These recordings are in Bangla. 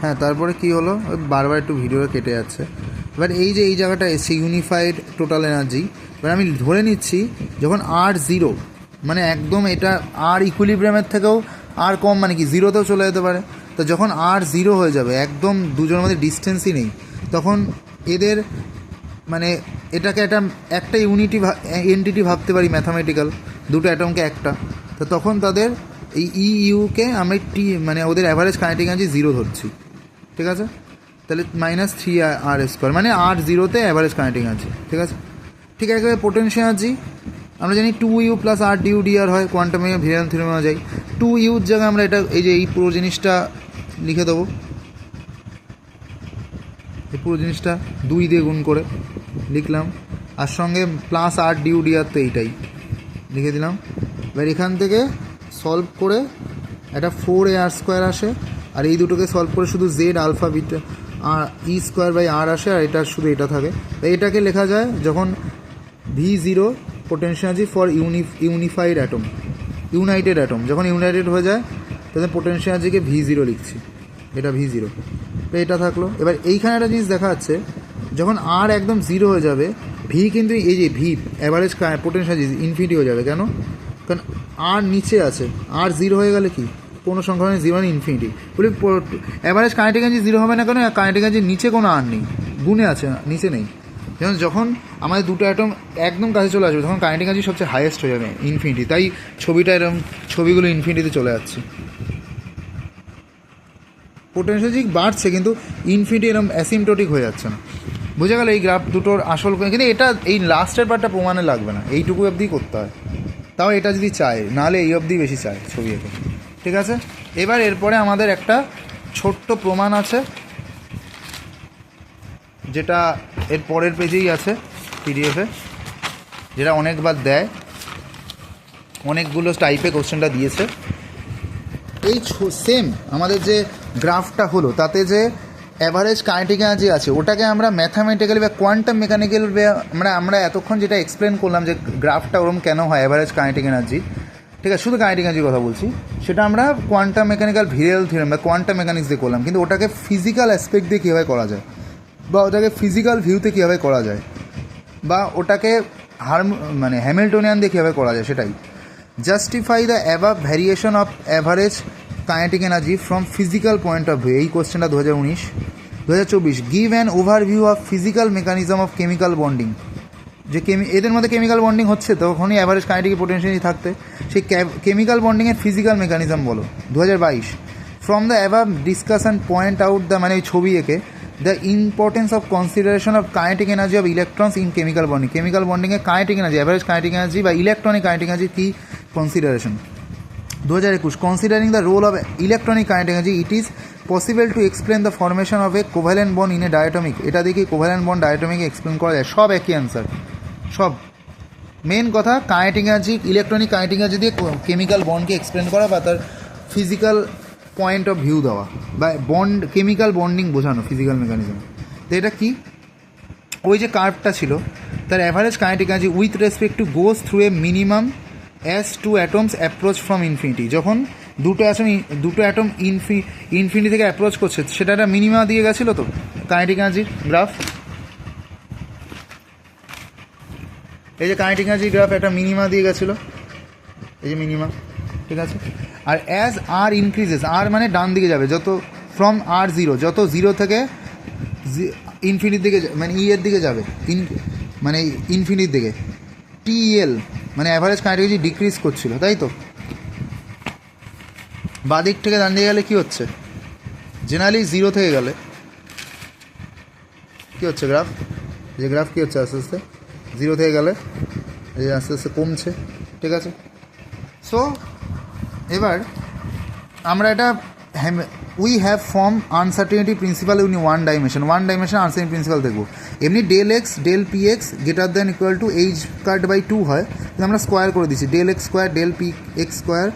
হ্যাঁ, তারপরে কি হলো, বারবার একটু ভিডিও কেটে যাচ্ছে। এবার এই যে এই জায়গাটা এসছে ইউনিফাইড টোটাল এনার্জি, এবার আমি ধরে নিচ্ছি যখন আর জিরো, মানে একদম এটা আর ইকুইলিব্রিয়ামের থেকেও আর কম, মানে কি জিরোতেও চলে যেতে পারে। তো যখন আর জিরো হয়ে যাবে, একদম দুজনের মধ্যে ডিস্টেন্সই নেই, তখন এদের মানে এটাকে একটা এন্টিটি ভাবতে পারি ম্যাথামেটিক্যাল, দুটো অ্যাটমকে একটা। তো তখন তাদের এই ইউকে আমরা মানে ওদের অ্যাভারেজ কাইনেটিক এনার্জি জিরো ধরছি, ঠিক আছে? তাহলে -3r², মানে আর জিরোতে অ্যাভারেজ কাইনেটিক এনার্জি, ঠিক আছে? ঠিক একেবারে পোটেনশিয়াল এনার্জি আমরা জানি 2u + r/dr হয়, কোয়ান্টাম ভিরিয়ান থিওরেমে অনুযায়ী। 2uর জায়গায় আমরা এটা এই যে এই পুরো জিনিসটা লিখে দেবো, এই পুরো জিনিসটা 2 দিয়ে গুণ করে লিখলাম, আর সঙ্গে +r/dr, তো এইটাই লিখে দিলাম। এবার এখান থেকে সলভ করে একটা 4ar² আসে, আর এই দুটোকে সলভ করে শুধু z আলফা বিটা আর e²/r আসে, আর এটা শুধু এটা থাকে। এটাকে লেখা যায় যখন v0 potential energy for unified atom, United atom যখন ইউনাইটেড হয়ে যায় তাদের পোটেনশিয়াল এনার্জিকে v0 লিখছি, এটা v0। তো এটা থাকলো। এবার এইখানে একটা জিনিস দেখা যাচ্ছে, যখন আর একদম জিরো হয়ে যাবে, ভি কিন্তু এই যে V average potential energy infinity হয়ে যাবে। কেন? কারণ আর নিচে আছে, আর জিরো হয়ে গেলে কি কোনো সংখ্যা মানে জিরো, মানে ইনফিনিটি বলি অ্যাভারেজ কাইনেটিক এনার্জি জিরো হবে না। কেন? কাইনেটিক এনার্জির নিচে কোনো আর নেই, গুণে আছে, নিচে নেই। যেমন যখন আমাদের দুটো অ্যাটম একদম কাছে চলে আসবে, তখন কাইনেটিক এনার্জি সবচেয়ে হাইয়েস্ট হয়ে যাবে, ইনফিনিটি। তাই ছবিটা এরকম, ছবিগুলো ইনফিনিটিতে চলে যাচ্ছে। পোটেনশিয়াল এনার্জি বাড়ছে কিন্তু ইনফিনিটি এরকম অ্যাসিমটোটিক হয়ে যাচ্ছে না। বোঝা গেল এই গ্রাফ দুটোর আসল, কিন্তু এটা এই লাস্টের পার্টটা প্রমাণে লাগবে না, এইটুকু অবধি করতে হয়। তাও এটা যদি চায়, নাহলে এই অবধি বেশি চায় ছবি এঁকে, ঠিক আছে? এবার এরপরে আমাদের একটা ছোট্ট প্রমাণ আছে, যেটা এর পরের পেজেই আছে পিডিএফে, যেটা অনেকবার দেয়, অনেকগুলো টাইপে কোশ্চেনটা দিয়েছে। এই সেম আমাদের যে গ্রাফটা হলো, তাতে যে অ্যাভারেজ কাইনেটিক এনার্জি আছে, ওটাকে আমরা ম্যাথামেটিক্যালি বা কোয়ান্টাম মেকানিক্যাল, আমরা এতক্ষণ যেটা এক্সপ্লেন করলাম যে গ্রাফটা ওরকম কেন হয় অ্যাভারেজ কাইনেটিক এনার্জি, ঠিক আছে, শুধু কাইনেটিক এনার্জির কথা বলছি, সেটা আমরা কোয়ান্টাম মেকানিক্যাল ভিরিয়াল থিওরেম বা কোয়ান্টাম মেকানিক্স দিয়ে করলাম। কিন্তু ওটাকে ফিজিক্যাল অ্যাসপেক্ট দিয়ে কীভাবে করা যায়, বা ওটাকে ফিজিক্যাল ভিউতে কীভাবে করা যায়, বা ওটাকে মানে হ্যামিল্টনিয়ান দিয়ে কীভাবে করা যায়, সেটাই। Justify the above variation of average kinetic energy from physical point of view, এই কোশ্চেনটা 2024। Give an overview of physical mechanism of chemical bonding, যে এদের মধ্যে কেমিক্যাল বন্ডিং হচ্ছে, তখনই অ্যাভারেজ কাইনেটিক পোটেনশিয়াল থাকতে, সেই কেমিক্যাল বন্ডিংয়ের ফিজিক্যাল মেকানিজম বলো। 2022। From the above discussion point out the, মানে এই ছবি এঁকে, the importance of consideration of kinetic energy of electrons in chemical bonding, chemical বন্ডিংয়ে kinetic energy, average kinetic energy বা ইলেকট্রনিক কাইনেটিক এনার্জি কী consideration. 2021। Considering the role of electronic kinetic energy, it is possible to explain the formation of a covalent bond in a diatomic. এটা দেখি কোভ্যালেন্ট বন্ড ডায়াটমিকে এক্সপ্লেন করা যায়, সব একই অ্যান্সার, সব। মেন কথা kinetic energy, electronic kinetic energy দিয়ে কেমিক্যাল বন্ডকে এক্সপ্লেন করা, বা তার ফিজিক্যাল পয়েন্ট অফ ভিউ দেওয়া, বা বন্ড কেমিক্যাল বন্ডিং বোঝানো ফিজিক্যাল মেকানিজম। তো এটা কি, ওই যে কার্ভটা ছিল, তার average kinetic energy with respect to goes through a minimum as to atoms approach from infinity. যখন দুটো অ্যাটম ইনফিনিটি থেকে অ্যাপ্রোচ করছে, সেটা একটা মিনিমা দিয়ে গেছিলো তো কাইনেটিক এনার্জির গ্রাফ। এই যে কাইনেটিক এনার্জির গ্রাফ একটা মিনিমা দিয়ে গেছিলো, এই যে মিনিমা, ঠিক আছে? আর অ্যাজ আর ইনক্রিজেস, আর মানে ডান দিকে যাবে, যত ফ্রম r0, যত জিরো থেকে ইনফিনিটির দিকে, মানে এর দিকে যাবে, মানে ইনফিনিটির দিকে, টিএল মানে অ্যাভারেজ কাইনেটিক এনার্জি ডিক্রিজ করছিল, তাই তো? বাদিক থেকে ডান দিকে গেলে কী হচ্ছে, জেনারেলি জিরো থেকে গেলে কী হচ্ছে গ্রাফ, যে গ্রাফ কী হচ্ছে আস্তে আস্তে জিরো থেকে গেলে এই আস্তে আস্তে কমছে, ঠিক আছে? সো এবার আমরা এটা we have form uncertainty principal in one dimension uncertainty principal দেখবো। এমনি ∇x ∇px greater than equal to h²/2 হয়, কিন্তু আমরা স্কোয়ার করে দিচ্ছি, ∇x² ∇px²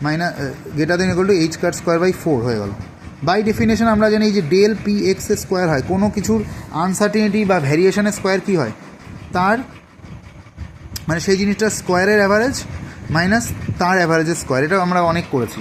minus greater than equal to h²/4 হয়ে গেল। বাই ডেফিনেশন আমরা জানি যে ∇px এর স্কোয়ার হয়, কোনো কিছুর আনসার্টেনিটি বা ভ্যারিয়েশনের স্কোয়ার কী হয়, তার মানে সেই জিনিসটার স্কোয়ারের অ্যাভারেজ মাইনাস তার অ্যাভারেজের স্কোয়ার। এটা আমরা অনেক করেছি।